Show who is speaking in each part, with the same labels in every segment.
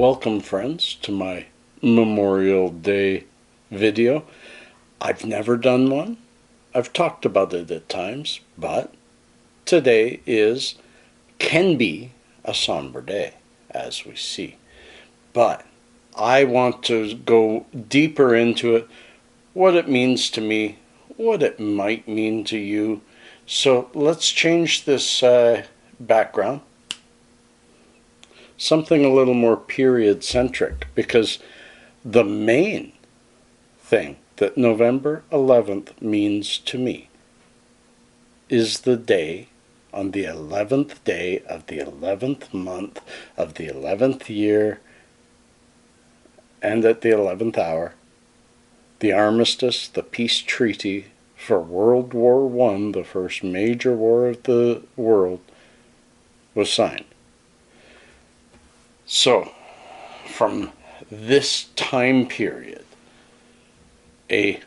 Speaker 1: Welcome, friends, to my Memorial Day video. I've never done one. I've talked about it at times, but today can be a somber day, as we see. But I want to go deeper into it, what it means to me, what it might mean to you. So let's change this background. Something a little more period-centric, because the main thing that November 11th means to me is the day, on the 11th day of the 11th month of the 11th year and at the 11th hour, the armistice, the peace treaty for World War I, the first major war of the world, was signed. So, from this time period, a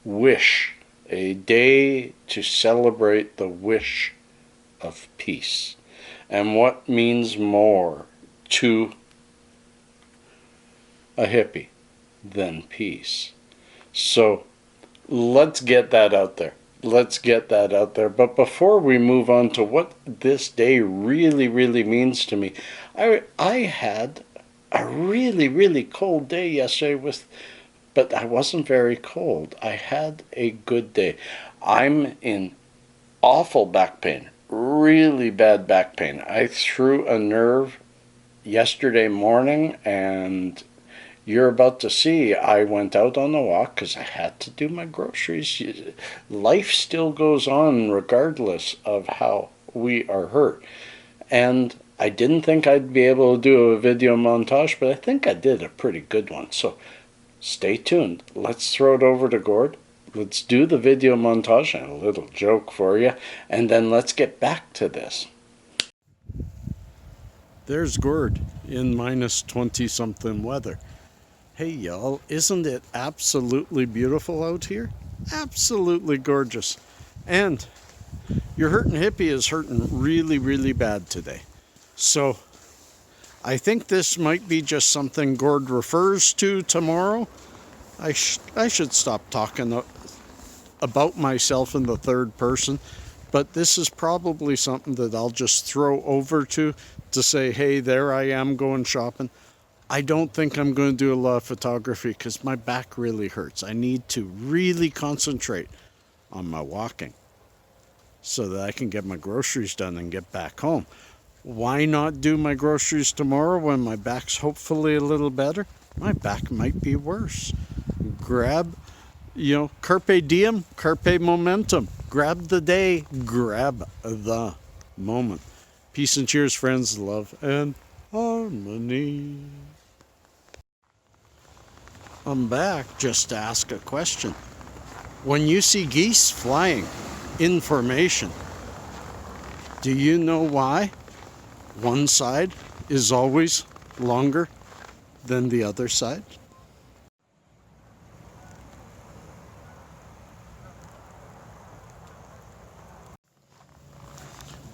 Speaker 1: wish, a day to celebrate the wish of peace. And what means more to a hippie than peace? So, let's get that out there. But before we move on to what this day really means to me, I had a really cold day yesterday but I wasn't very cold. I had a good day. I'm in awful back pain, really bad back pain. I threw a nerve yesterday morning, and you're about to see, I went out on a walk because I had to do my groceries. Life still goes on regardless of how we are hurt. And I didn't think I'd be able to do a video montage, but I think I did a pretty good one. So stay tuned. Let's throw it over to Gord. Let's do the video montage and a little joke for you. And then let's get back to this. There's Gord in minus 20-something weather. Hey y'all, isn't it absolutely beautiful out here? Absolutely gorgeous. And your hurting hippie is hurting really bad today. So I think this might be just something Gord refers to tomorrow. I should stop talking about myself in the third person, but this is probably something that I'll just throw over to say, hey, there I am going shopping. I don't think I'm going to do a lot of photography because my back really hurts. I need to really concentrate on my walking so that I can get my groceries done and get back home. Why not do my groceries tomorrow when my back's hopefully a little better? My back might be worse. Grab, carpe diem, carpe momentum. Grab the day, grab the moment. Peace and cheers, friends, love and harmony. I'm back just to ask a question. When you see geese flying in formation, do you know why one side is always longer than the other side?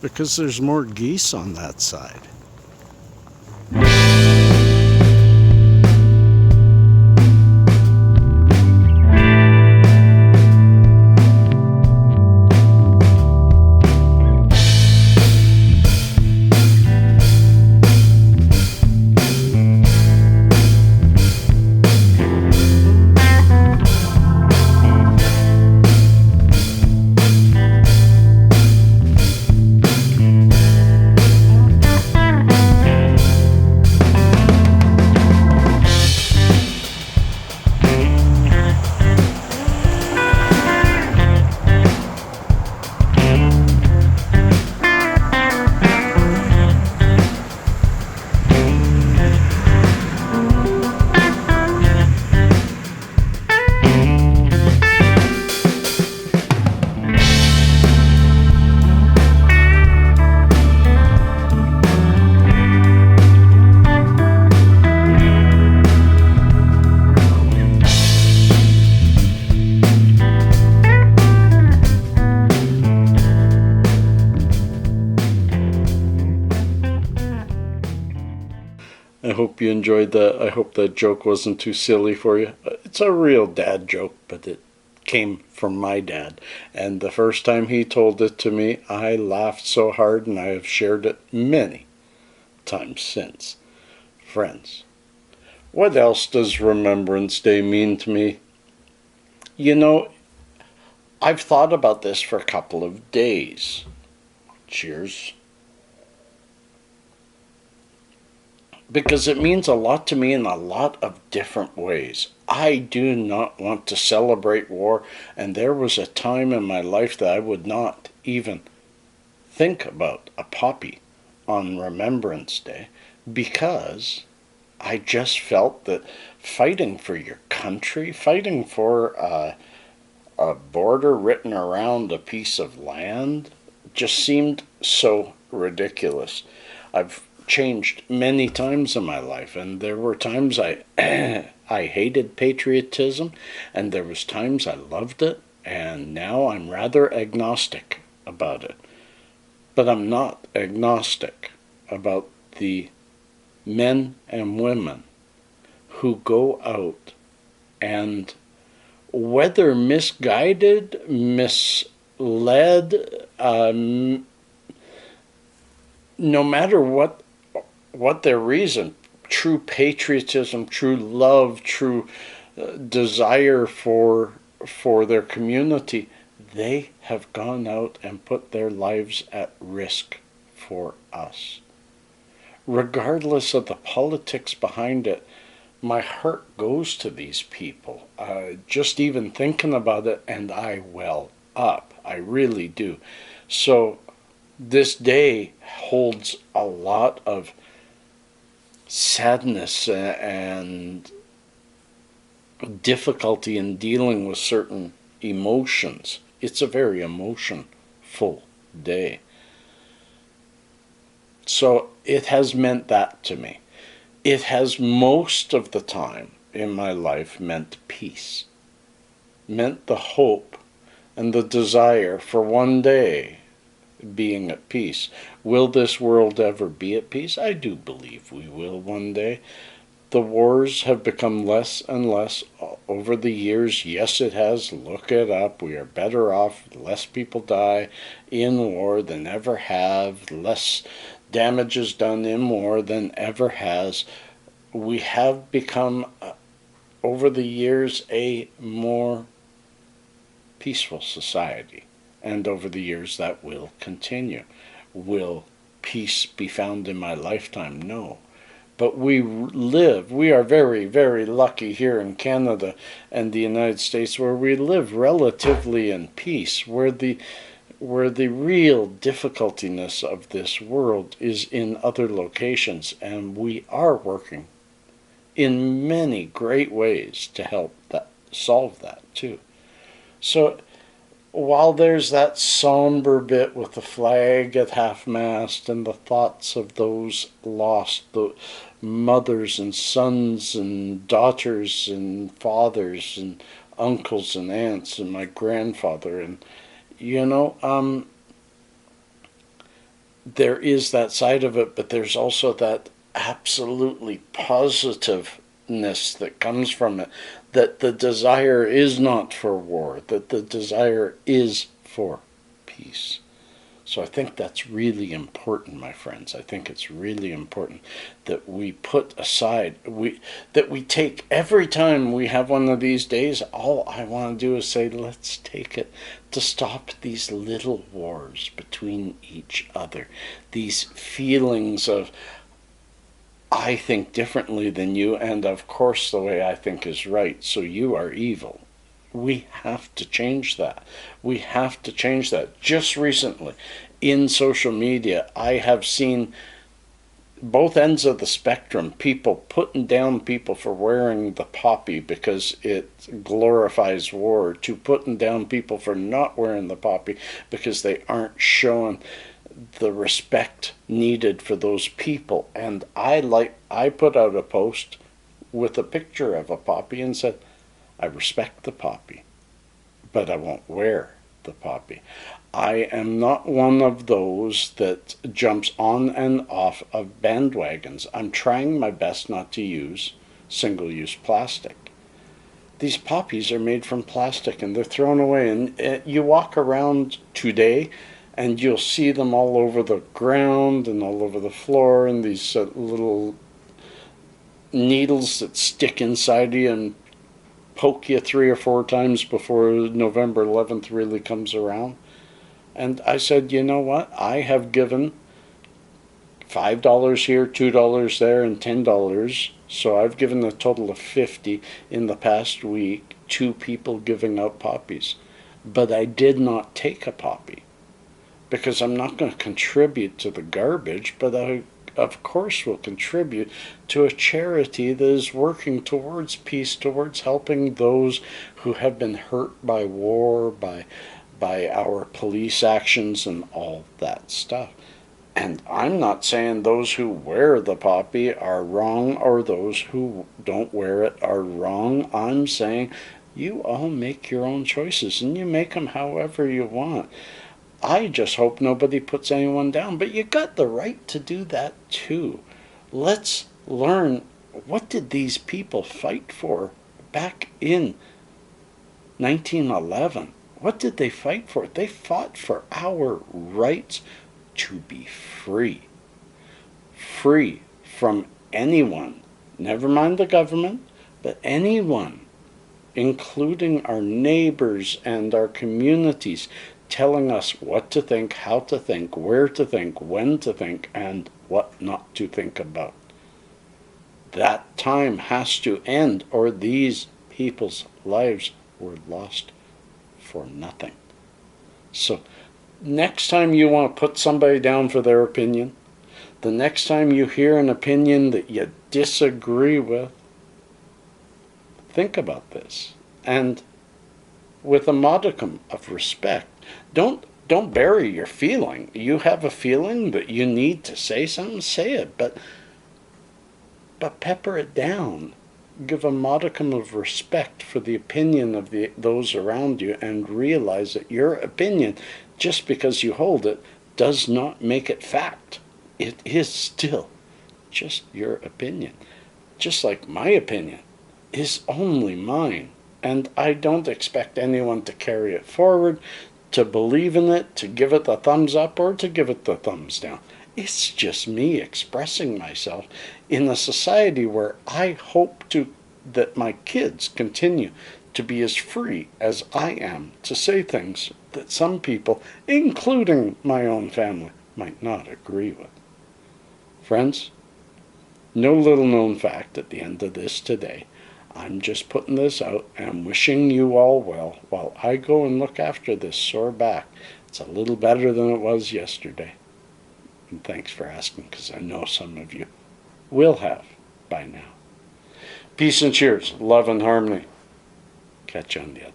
Speaker 1: Because there's more geese on that side. hope you enjoyed that. I hope that joke wasn't too silly for you. It's a real dad joke, but it came from my dad. And the first time he told it to me, I laughed so hard, and I have shared it many times since. Friends, what else does Remembrance Day mean to me? You know, I've thought about this for a couple of days. Cheers. Because it means a lot to me in a lot of different ways. I do not want to celebrate war, and there was a time in my life that I would not even think about a poppy on Remembrance Day, because I just felt that fighting for your country, fighting for a border written around a piece of land, just seemed so ridiculous. I've changed many times in my life, and there were times I I hated patriotism, and there was times I loved it, and now I'm rather agnostic about it. But I'm not agnostic about the men and women who go out and, whether misguided, misled, no matter what their reason, true patriotism, true love, true desire for their community, they have gone out and put their lives at risk for us. Regardless of the politics behind it, my heart goes to these people. Just even thinking about it, and I well up. I really do. So this day holds a lot of sadness and difficulty in dealing with certain emotions. It's a very emotion-full day. So it has meant that to me. It has most of the time in my life meant peace, meant the hope and the desire for one day being at peace. Will this world ever be at peace? I do believe we will one day. The wars have become less and less over the years. Yes, it has. Look it up. We are better off. Less people die in war than ever have. Less damage is done in war than ever has. We have become, over the years, a more peaceful society. And over the years that will continue. Will peace be found in my lifetime? No. But we are very, very lucky here in Canada and the United States, where we live relatively in peace, where the real difficultiness of this world is in other locations, and we are working in many great ways to help solve that too. So while there's that somber bit with the flag at half-mast and the thoughts of those lost, the mothers and sons and daughters and fathers and uncles and aunts and my grandfather, and there is that side of it, but there's also that absolutely positiveness that comes from it, that the desire is not for war, that the desire is for peace. So I think that's really important, my friends. I think it's really important that we put aside, that we take, every time we have one of these days, all I want to do is say, let's take it to stop these little wars between each other, these feelings of, I think differently than you, and of course the way I think is right, so you are evil. We have to change that. We have to change that. Just recently, in social media, I have seen both ends of the spectrum, people putting down people for wearing the poppy because it glorifies war, to putting down people for not wearing the poppy because they aren't showing the respect needed for those people. And I put out a post with a picture of a poppy and said, I respect the poppy, but I won't wear the poppy. I am not one of those that jumps on and off of bandwagons. I'm trying my best not to use single-use plastic. These poppies are made from plastic and they're thrown away. And you walk around today and you'll see them all over the ground and all over the floor, and these little needles that stick inside you and poke you 3 or 4 times before November 11th really comes around. And I said, you know what? I have given $5 here, $2 there, and $10. So I've given a total of $50 in the past week to people giving out poppies. But I did not take a poppy because I'm not going to contribute to the garbage, but I, of course, will contribute to a charity that is working towards peace, towards helping those who have been hurt by war, by our police actions and all that stuff. And I'm not saying those who wear the poppy are wrong or those who don't wear it are wrong. I'm saying you all make your own choices and you make them however you want. I just hope nobody puts anyone down, but you got the right to do that too. Let's learn, what did these people fight for back in 1911? What did they fight for? They fought for our rights to be free. Free from anyone, never mind the government, but anyone, including our neighbors and our communities, telling us what to think, how to think, where to think, when to think, and what not to think about. That time has to end, or these people's lives were lost for nothing. So next time you want to put somebody down for their opinion, the next time you hear an opinion that you disagree with, think about this, and with a modicum of respect. Don't bury your feeling. You have a feeling that you need to say something, say it, but pepper it down. Give a modicum of respect for the opinion of those around you, and realize that your opinion, just because you hold it, does not make it fact. It is still just your opinion. Just like my opinion is only mine. And I don't expect anyone to carry it forward, to believe in it, to give it the thumbs up or to give it the thumbs down. It's just me expressing myself in a society where I hope that my kids continue to be as free as I am to say things that some people, including my own family, might not agree with. Friends, no little known fact at the end of this today. I'm just putting this out and wishing you all well while I go and look after this sore back. It's a little better than it was yesterday. And thanks for asking, because I know some of you will have by now. Peace and cheers, love and harmony. Catch you on the other.